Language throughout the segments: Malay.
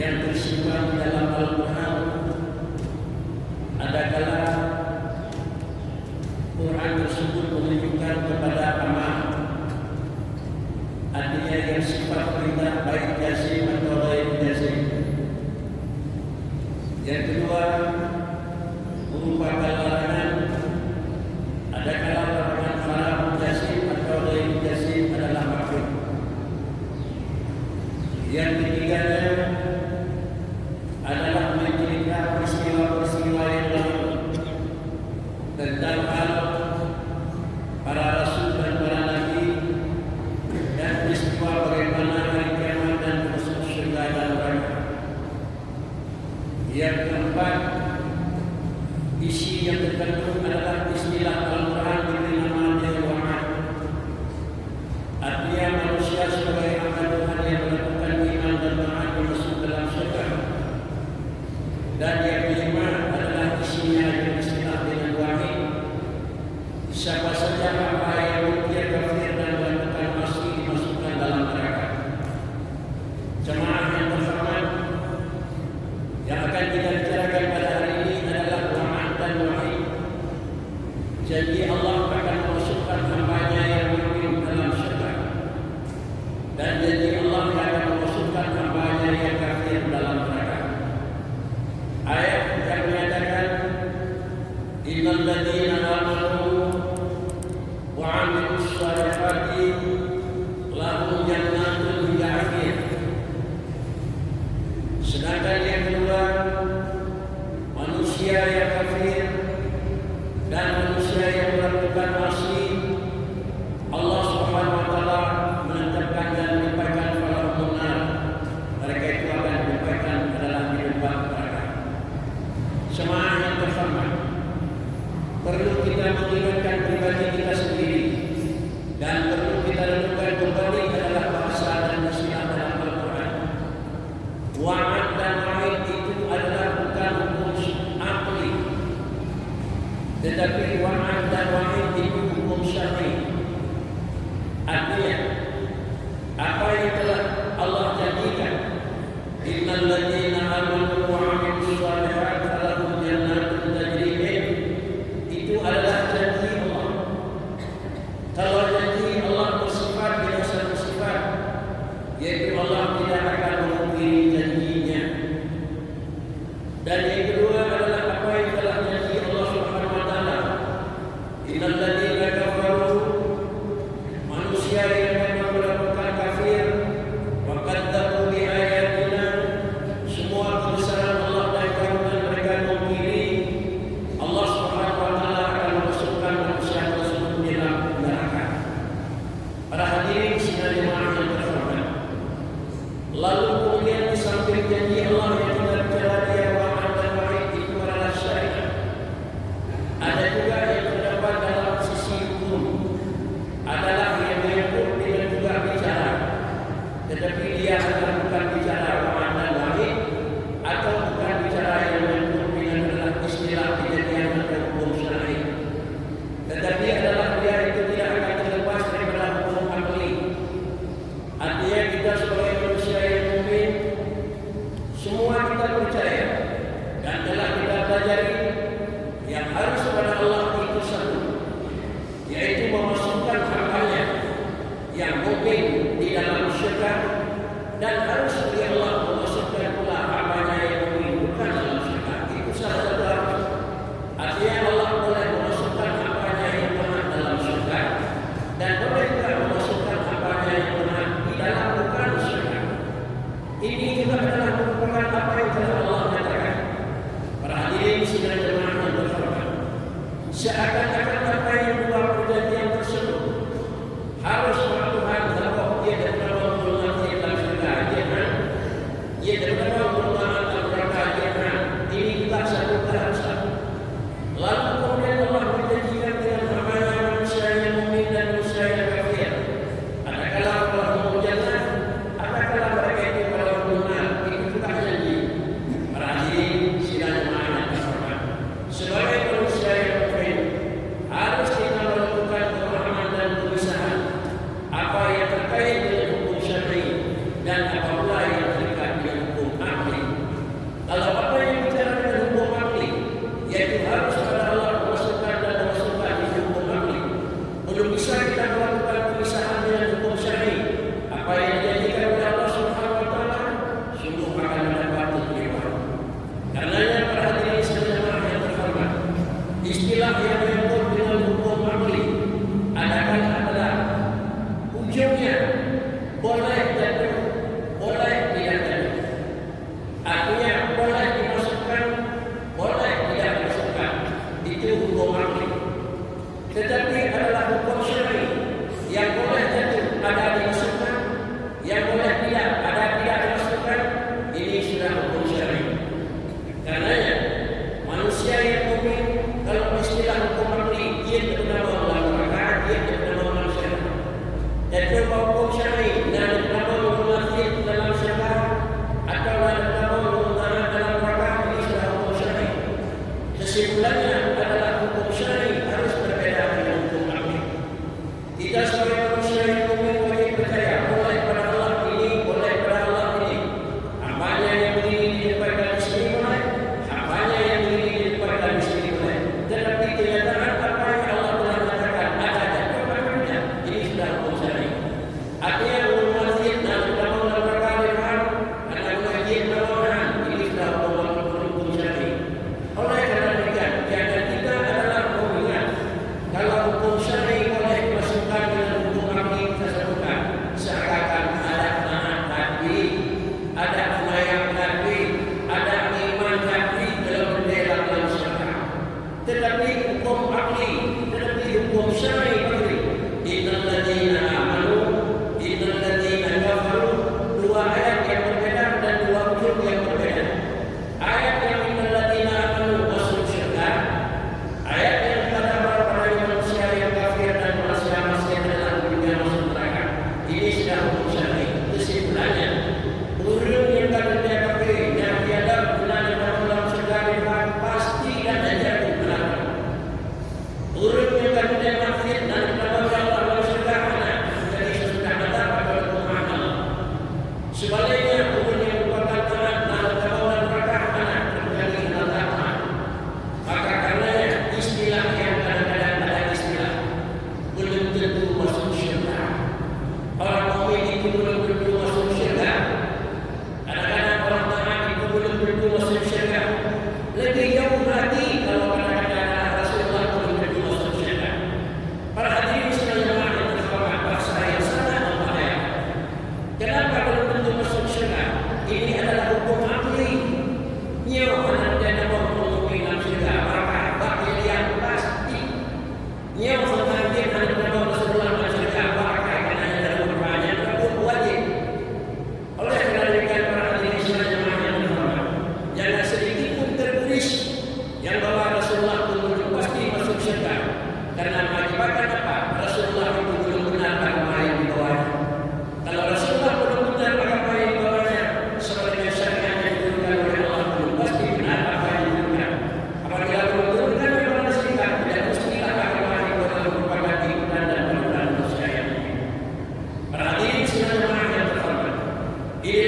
yang tersimpan di dalam Al-Quran. Adakala Quran tersebut menunjukkan kepada amal, artinya yang sifat perintah baik jazim atau ghair jazim. Yang kedua, merupakan larangan, adakala larangan haram jazim atau ghair jazim adalah makruh. Yang ketiganya adalah menceritakan peristiwa-peristiwa yang lalu tentang hal para rasul dan para nabi dan peristiwa bagaimana hari kiamat dan masuk surga dan neraka. Yang keempat, isi yang terkandung adalah istilah Al-Quran diberi nama Al-Wa'ad. Artinya manusia sebagai hamba Tuhan yang melakukan iman dan taat masuk dalam surga. Dan yang kelima adalah isinya yang istilah dengan wahid. Siapa saja hamba yang dia kafir dan melakukan maksiat dimasukkan dalam neraka. Jemaah yang terhormat, yang akan kita bicarakan pada hari ini adalah wa'ad dan wahid. Jadi Allah akan memasukkan hambanya yang mukmin dalam surga, dan jadi Allah akan memasukkan hambanya yang kafir dalam neraka. Ayat yang menyatakan innal ladzina amanu wa 'amilus shalihati lahum jannatul akhir. Sedangkan yang kedua, manusia yang kafir dan manusia yang melakukan maksiat, Allah Subhanahu wa taala menetapkan dan menempatkan falahum nar. Mereka itu akan ditempatkan adalah di lubang neraka. Jemaah yang terhormat, perlu kita mengingatkan pribadi kita sendiri dan perlu kita renungkan kembali adalah bahasa dan istilah dalam Al-Quran. Wa'ad dan wa'id itu adalah bukan hukum akli, tetapi wa'ad dan wa'id itu hukum syar'i. Artinya apa yang telah Allah janjikan, innal ladzina amanu wa 'amilus shalihati lahum jannatul tajri min, itu adalah janji Allah. Kalau janji Allah bersifat dengan satu sifat, yaitu Allah tidak akan memungkiri janjinya. Dan yang kedua adalah apa yang telah janji Allah Subhanahu wa taala, innal ladzina kafaru, manusia yang memang melakukan kafir, wa kadzdzabu bi ayatina, semua kebesaran Allah dan keagungan mereka mungkiri, Allah Subhanahu wa taala akan memasukkan manusia tersebut di dalam neraka. Para hadirin sidang jemaah yang terhormat, lalu kemudian di samping janji Allah yang kita bicara dia wa'ad dan wa'id itu adalah syariat, ada juga yang terdapat dalam sisi hukum, adalah yang menyebut dengan juga bicara, tetapi dia adalah bukan bicara wa'ad dan wa'id, atau bukan bicara yang menyebut dengan adalah istilah kejadian atau hukum syar'i, tetapi adalah dia itu tidak akan terlepas daripada hukum akli. Artinya kita sebagai manusia yang mukmin, semua kita percaya dan telah kita pelajari yang harus kepada Allah itu satu, yaitu memasukkan hambanya yang mukmin di dalam syurga, dan harus bagi Allah memasukkan pula hambanya yang mukmin bukan dalam syurga. Itu salah satu harus. Artinya Allah boleh memasukkan hambanya yang benar dalam syurga, dan boleh juga memasukkan hambanya yang benar di dalam bukan syurga. Ini juga adalah merupakan apa yang telah Allah nyatakan. Para hadirin sidang jemaah yang terhormat, seakan-akan apa yang dua perjanjian tersebut harus Tuhan bahwa dia dapat menggunakan dalam syurga, dia dapat menggunakan dalam neraka. Ini juga satu keharusan. Lalu kemudian Allah berjanjikan dengan hambanya manusia yang mukmin dan manusia yang kafir. Adakala Allah mengucapkan, adakala mereka itu kalau benar, itu juga janji. Para hadirin sidang jemaah yang terhormat, sebagai manusia yang mukmin,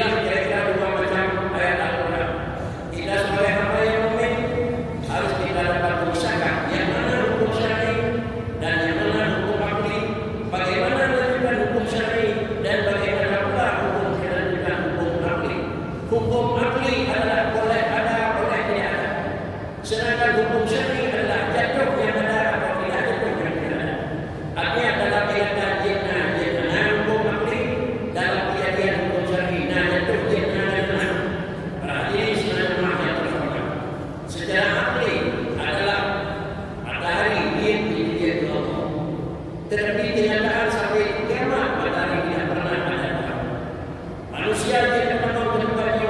Inilah kira-kira dua macam ayat Al-Quran. Kita sebagai hamba yang mukmin harus kita dapat memisahkan yang mana hukum syar'i dan yang mana hukum akli. Bagaimana menentukan hukum syar'i dan bagaimana pula hukum menentukan hukum akli. Hukum akli adalah boleh ada, boleh tidak ada. Sedangkan hukum syar'i adalah jatuh yang ada atau tidak jatuh yang tidak ada. Artinya dalam kaitan jinnah hukum akli, dalam kejadian hukum syar'i jatuh jinnah. Ini sebenarnya makna terhormat. Secara akli adalah matahari dia Allah. Tetapi kenyataan sampai kiamat matahari tidak pernah ada. Manusia tidak pernah berubah, dia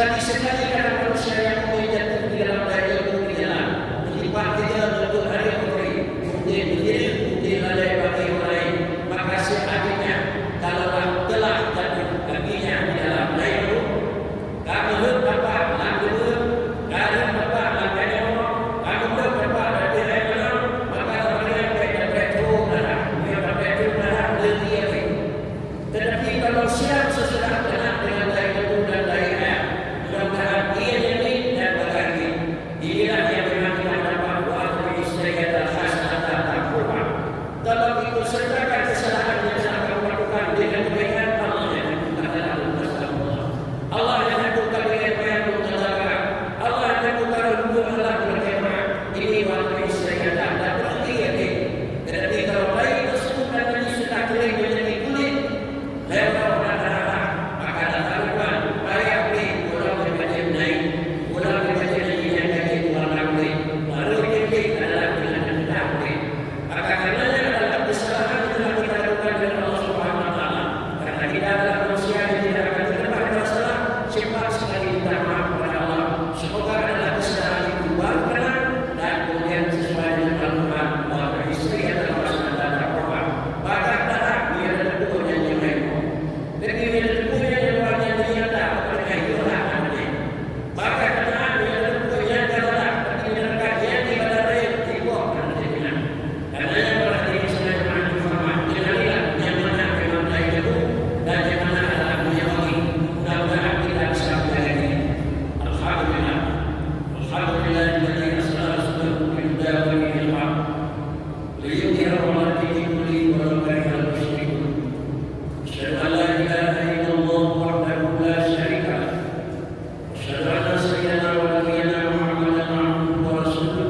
sekali-sekali kadang manusia yang jatuh di dalam daya ilmu di jalan melipat dia untuk hari hari mungkin berdiri mungkin ada bagi orang lain, maka seadanya kalau telah jatuh kakinya di dalam daya ilmu kamu dapat lalu kamu dapat lalu kamu dapat dari mana maka orang yang betul dia betul lebih. Tetapi kalau siap sesudah kena dengan daya ilmu dan daya mudah-mudahan ia jadi dan berganti. Inilah yang memang kita dapat buat dari istirahat dan hasanah dan takwa. Dalam itu sertakan kesalahan yang telah kamu lakukan dengan kebaikan Allah yang menentukan Allah. Allah yang menentukan dengan yang menjalankan. Allah yang menentukan untuk Allah berkemah. Ini waktu istirahat dan berhenti ini. Tetapi kalau bayi tersebut dan tadi sudah kering menjadi kulit, lewat maka datangkan bayar beli orang berbaca naik orang berbaca naik yang gaji keluar beli baru beli adalah dengan hendak beli. Maka karenanya adalah kesalahan yang telah kita lakukan dengan Allah Subhanahu Wa Taala. Karena kita adalah manusia yang tidak akan terlepas dari salah. Cepat sekali kita maaf kepada Allah. Semoga adalah kesalahan itu baru kena dan kemudian sesuai dengan Al-Quran bahwa istri adalah masalah dan takwa. Maka darah dia adalah dua yang lain. Jadi dia punya yang orang yang dinyata mereka itulah namanya. Maka kenaan dia tentu yang kalah tapi mereka yang di badai dibuat nanti bilang. Karena yang berarti sudah maju sama kenalilah yang mana memang daya itu dan yang mana adalah menyamai. Mudah-mudahan kita bisa menjadi. Alhamdulillah. Alhamdulillah alladzi arsala rasulahu bil huda wa dinil haq liyudhhirahu 'ala dini kullihi wa law karihal musyrikun. أشهد أن لا إله إلا الله وحده لا شريك له أشهد أن سيدنا ونبينا محمدا عبده ورسوله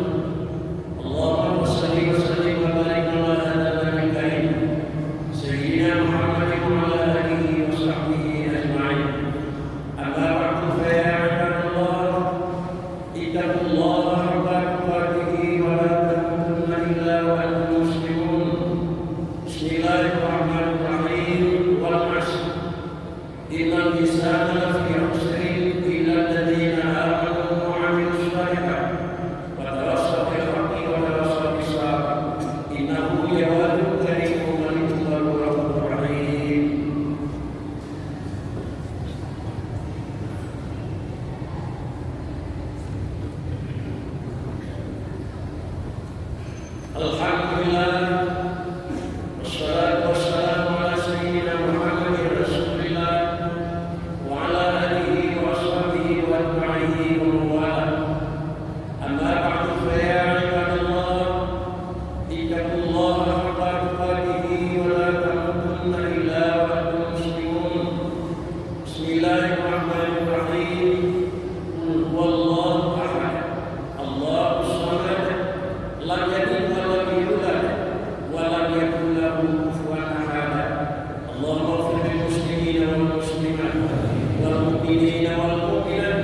اللهم صل وسلم وبارك على هذا النبي الكريم سيدنا محمد وعلى آله وصحبه أجمعين. أما بعد فيا عباد الله اتقوا الله حق تقاته ولا تموتن إلا وأنتم مسلمون. بسم الله الرحمن الرحيم. والعصر إن الإنسان لفي خسر إلا الذين آمنوا وعملوا الصالحات وتواصوا بالحق وتواصوا بالصبر إنه جواد كريم وليد غفور رحيم. Alhamdulillah. Wassalatu wassalamu ala sayyidina Muhammadin Rasulillah wa ala alihi wa sahbihi wa atba'ihi wa mawala. Amma ba'du fa ya ibadallah ittaqullaha haqqa tuqatih wa la tamutunna illa wa antum muslimun. Bismillahirrahmanirrahim. Wallahu ahad. Allahus samad. Lam yalid wa lam yulad wa lam yakul lahu kufuwan ahad. Allahumma ighfir lil muslimina wal muslimat wal mu'minina wal mu'minat